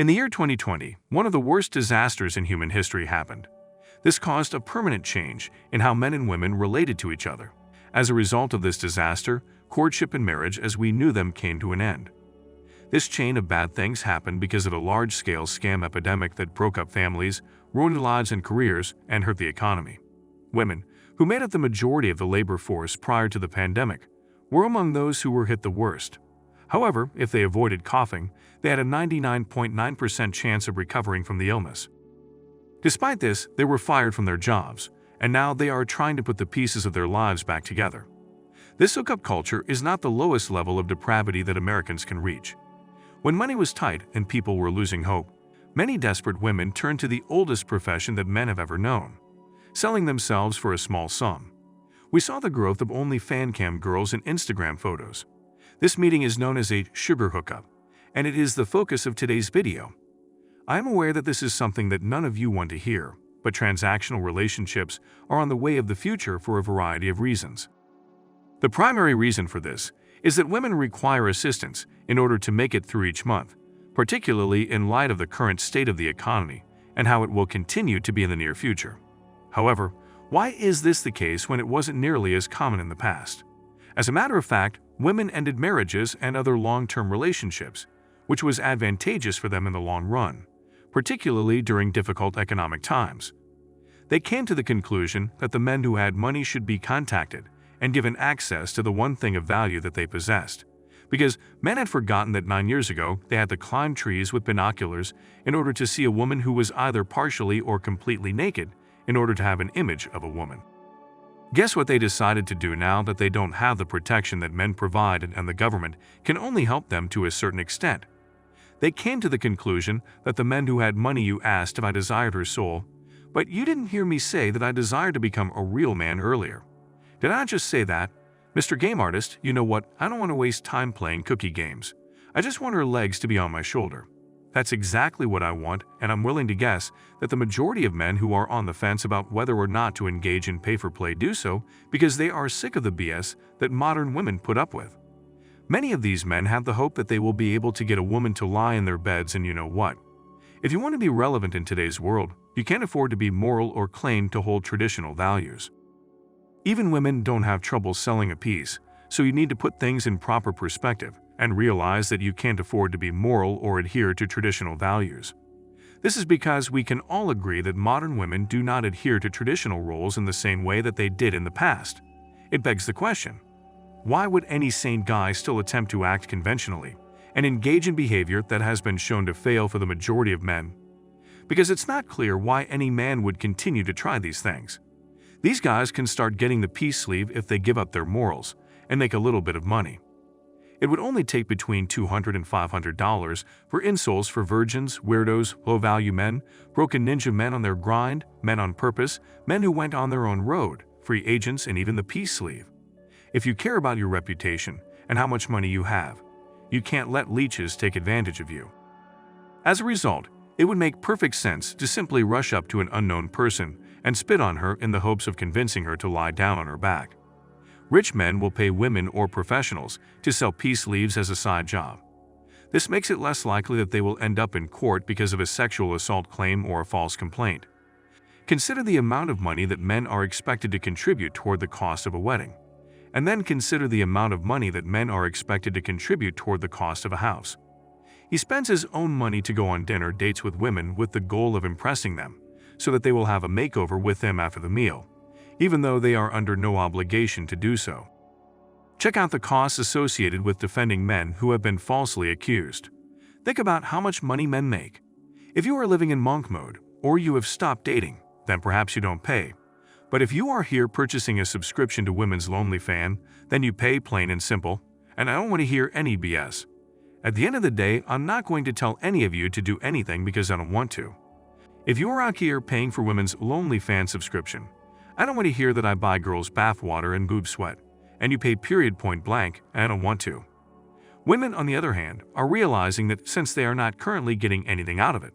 In the year 2020, one of the worst disasters in human history happened. This caused a permanent change in how men and women related to each other. As a result of this disaster, courtship and marriage as we knew them came to an end. This chain of bad things happened because of a large-scale scam epidemic that broke up families, ruined lives and careers, and hurt the economy. Women, who made up the majority of the labor force prior to the pandemic, were among those who were hit the worst. However, if they avoided coughing, they had a 99.9% chance of recovering from the illness. Despite this, they were fired from their jobs, and now they are trying to put the pieces of their lives back together. This hookup culture is not the lowest level of depravity that Americans can reach. When money was tight and people were losing hope, many desperate women turned to the oldest profession that men have ever known: selling themselves for a small sum. We saw the growth of OnlyFans girls in Instagram photos. This meeting is known as a sugar hookup, and it is the focus of today's video. I am aware that this is something that none of you want to hear, but transactional relationships are on the way of the future for a variety of reasons. The primary reason for this is that women require assistance in order to make it through each month, particularly in light of the current state of the economy and how it will continue to be in the near future. However, why is this the case when it wasn't nearly as common in the past? As a matter of fact, women ended marriages and other long-term relationships, which was advantageous for them in the long run, particularly during difficult economic times. They came to the conclusion that the men who had money should be contacted and given access to the one thing of value that they possessed, because men had forgotten that 9 years ago they had to climb trees with binoculars in order to see a woman who was either partially or completely naked in order to have an image of a woman. Guess what they decided to do now that they don't have the protection that men provide and the government can only help them to a certain extent? They came to the conclusion that the men who had money you asked if I desired her soul, but you didn't hear me say that I desired to become a real man earlier. Did I just say that? Mr. Game Artist, you know what? I don't want to waste time playing cookie games. I just want her legs to be on my shoulder. That's exactly what I want, and I'm willing to guess that the majority of men who are on the fence about whether or not to engage in pay-for-play do so because they are sick of the BS that modern women put up with. Many of these men have the hope that they will be able to get a woman to lie in their beds, and you know what? If you want to be relevant in today's world, you can't afford to be moral or claim to hold traditional values. Even women don't have trouble selling a piece, so you need to put things in proper perspective and realize that you can't afford to be moral or adhere to traditional values. This is because we can all agree that modern women do not adhere to traditional roles in the same way that they did in the past. It begs the question, why would any sane guy still attempt to act conventionally and engage in behavior that has been shown to fail for the majority of men? Because it's not clear why any man would continue to try these things. These guys can start getting the peace sleeve if they give up their morals and make a little bit of money. It would only take between $200 and $500 for insoles for virgins, weirdos, low-value men, broken ninja men on their grind, men on purpose, men who went on their own road, free agents, and even the peace sleeve. If you care about your reputation and how much money you have, you can't let leeches take advantage of you. As a result, it would make perfect sense to simply rush up to an unknown person and spit on her in the hopes of convincing her to lie down on her back. Rich men will pay women or professionals to sell peace sleeves as a side job. This makes it less likely that they will end up in court because of a sexual assault claim or a false complaint. Consider the amount of money that men are expected to contribute toward the cost of a wedding, and then consider the amount of money that men are expected to contribute toward the cost of a house. He spends his own money to go on dinner dates with women with the goal of impressing them, so that they will have a makeover with him after the meal, even though they are under no obligation to do so. Check out the costs associated with defending men who have been falsely accused. Think about how much money men make. If you are living in monk mode, or you have stopped dating, then perhaps you don't pay. But if you are here purchasing a subscription to Women's OnlyFans, then you pay, plain and simple, and I don't want to hear any BS. At the end of the day, I'm not going to tell any of you to do anything because I don't want to. If you are out here paying for Women's OnlyFans subscription, I don't want to hear that I buy girls bathwater and boob sweat, and you pay period point blank, and I don't want to. Women, on the other hand, are realizing that since they are not currently getting anything out of it,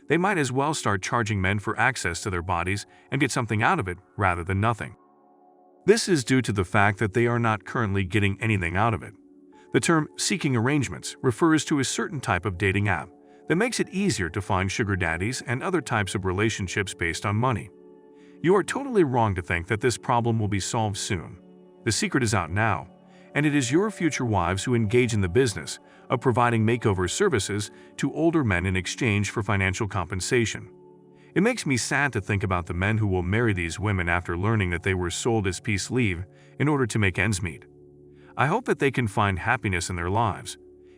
they might as well start charging men for access to their bodies and get something out of it rather than nothing. This is due to the fact that they are not currently getting anything out of it. The term seeking arrangements refers to a certain type of dating app that makes it easier to find sugar daddies and other types of relationships based on money. You are totally wrong to think that this problem will be solved soon. The secret is out now, and it is your future wives who engage in the business of providing makeover services to older men in exchange for financial compensation. It makes me sad to think about the men who will marry these women after learning that they were sold as peace leave in order to make ends meet. I hope that they can find happiness in their lives.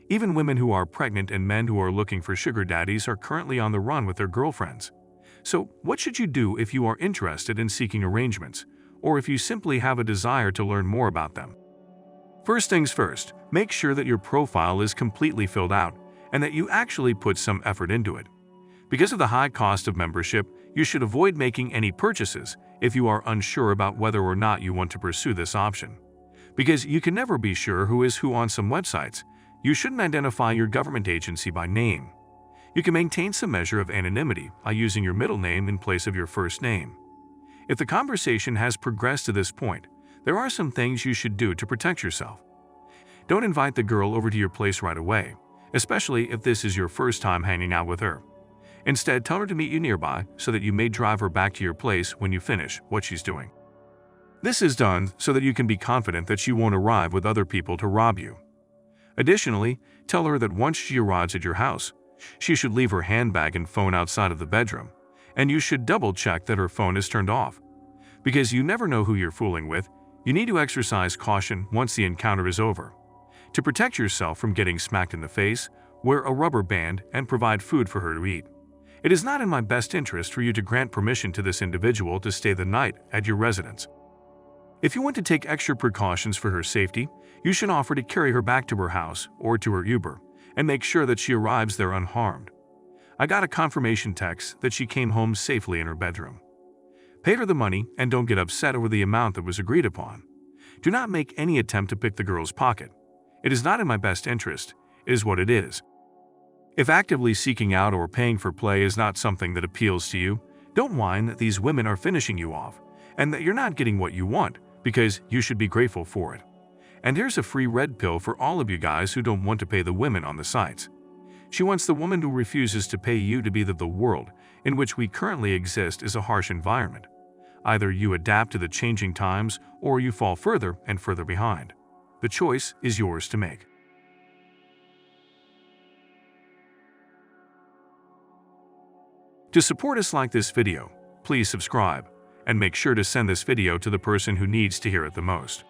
Even women who are pregnant and men who are looking for sugar daddies are currently on the run with their girlfriends. So, what should you do if you are interested in seeking arrangements, or if you simply have a desire to learn more about them? First things first, make sure that your profile is completely filled out and that you actually put some effort into it. Because of the high cost of membership, you should avoid making any purchases if you are unsure about whether or not you want to pursue this option. Because you can never be sure who is who on some websites, you shouldn't identify your government agency by name. You can maintain some measure of anonymity by using your middle name in place of your first name. If the conversation has progressed to this point, there are some things you should do to protect yourself. Don't invite the girl over to your place right away, especially if this is your first time hanging out with her. Instead, tell her to meet you nearby so that you may drive her back to your place when you finish what she's doing. This is done so that you can be confident that she won't arrive with other people to rob you. Additionally, tell her that once she arrives at your house, she should leave her handbag and phone outside of the bedroom, and you should double-check that her phone is turned off. Because you never know who you're fooling with, you need to exercise caution once the encounter is over. To protect yourself from getting smacked in the face, wear a rubber band and provide food for her to eat. It is not in my best interest for you to grant permission to this individual to stay the night at your residence. If you want to take extra precautions for her safety, you should offer to carry her back to her house or to her Uber and make sure that she arrives there unharmed. I got a confirmation text that she came home safely in her bedroom. Pay her the money and don't get upset over the amount that was agreed upon. Do not make any attempt to pick the girl's pocket. It is not in my best interest. It is what it is. If actively seeking out or paying for play is not something that appeals to you, don't whine that these women are finishing you off and that you're not getting what you want, because you should be grateful for it. And here's a free red pill for all of you guys who don't want to pay the women on the sites. She wants the woman who refuses to pay you to be that the world in which we currently exist is a harsh environment. Either you adapt to the changing times or you fall further and further behind. The choice is yours to make. To support us like this video, please subscribe and make sure to send this video to the person who needs to hear it the most.